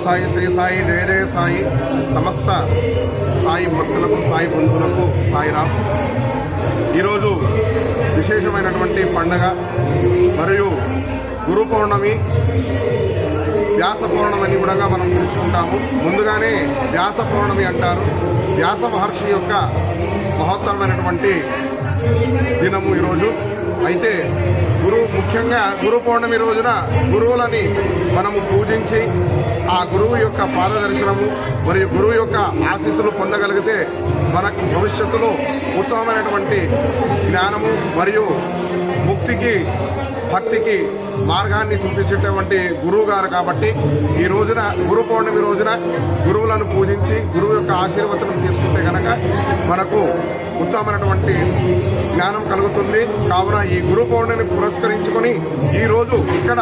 సాయి శ్రీ సాయి జయ జయ సాయి సమస్త సాయి భక్తులకు సాయి బంధువులకు సాయిరామ్. ఈరోజు విశేషమైనటువంటి పండగ మరియు గురు పౌర్ణమి, వ్యాస పౌర్ణమి అని కూడా మనం పిలుచుకుంటాము. ముందుగానే వ్యాస పౌర్ణమి అంటారు. వ్యాస మహర్షి యొక్క మహోత్తరమైనటువంటి దినము ఈరోజు. అయితే ముఖ్యంగా గురు పౌర్ణమి రోజున గురువులని మనము పూజించి ఆ గురువు యొక్క పాదదర్శనము మరియు గురువు యొక్క ఆశీస్సులు పొందగలిగితే మనకు భవిష్యత్తులో ఉత్తమమైనటువంటి జ్ఞానము మరియు ముక్తికి భక్తికి మార్గాన్ని చూపించేటువంటి గురువు గారు. కాబట్టి ఈ రోజున గురు పౌర్ణమి రోజున గురువులను పూజించి గురువు యొక్క ఆశీర్వచనం తీసుకుంటే కనుక మనకు ఉత్తమమైనటువంటి జ్ఞానం కలుగుతుంది. కావున ఈ గురు పౌర్ణమిని పురస్కరించుకొని ఈరోజు ఇక్కడ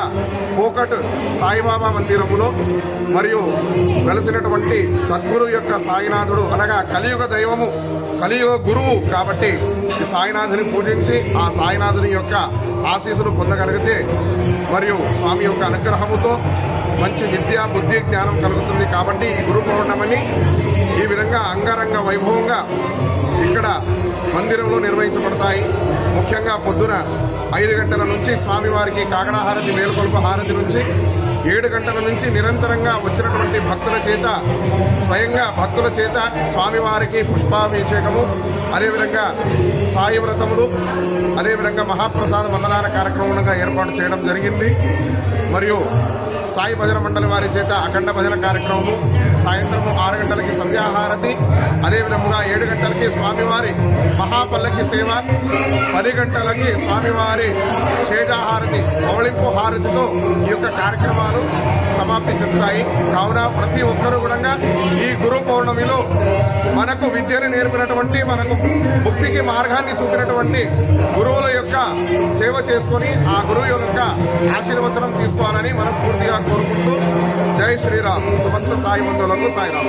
కోకట్ సాయిబాబా మందిరములో మరియు వెలసినటువంటి సద్గురు యొక్క సాయినాథుడు అనగా కలియుగ దైవము, కలియుగ గురువు కాబట్టి ఈ సాయినాథుని పూజించి ఆ సాయినాథుని యొక్క ఆశీస్సులు పొందగలిగితే మరియు స్వామి యొక్క అనుగ్రహముతో మంచి విద్య బుద్ధి జ్ఞానం కలుగుతుంది. కాబట్టి ఈ గురు పౌర్ణమిని ఈ విధంగా అంగరంగ వైభవంగా ఇక్కడ మందిరంలో నిర్వహించబడతాయి. ముఖ్యంగా పొద్దున 5 గంటల నుంచి స్వామివారికి కాకడా హారతి, మేలుకొల్ప హారతి నుంచి 7 గంటల నుంచి నిరంతరంగా వచ్చినటువంటి భక్తుల చేత స్వయంగా భక్తుల చేత స్వామివారికి పుష్పాభిషేకము, అదేవిధంగా సాయి వ్రతములు, అదేవిధంగా మహాప్రసాద వందనాల కార్యక్రమంగా ఏర్పాటు చేయడం జరిగింది. మరియు సాయి భజన మండలి వారి చేత అఖండ భజన కార్యక్రమము, సాయంత్రం 6 గంటలకి సంధ్యాహారతి, అదేవిధంగా 7 గంటలకి స్వామివారి మహాపల్లకి సేవ, 10 గంటలకి స్వామివారి శేషాహారతి పౌళింపు హారతితో ఈ యొక్క కార్యక్రమాలు సమాప్తి చెందుతాయి. కావున ప్రతి ఒక్కరూ కూడా ఈ గురు పౌర్ణమిలో మనకు విద్యను నేర్పినటువంటి, మనకు ముక్తికి మార్గాన్ని చూపినటువంటి గురువుల యొక్క సేవ చేసుకొని ఆ గురువు యొక్క ఆశీర్వచనం తీసుకోవాలని మనస్ఫూర్తిగా కోరుకుంటూ జై శ్రీరామ్. సమస్త సాయి బంధువులకు సాయిరామ్.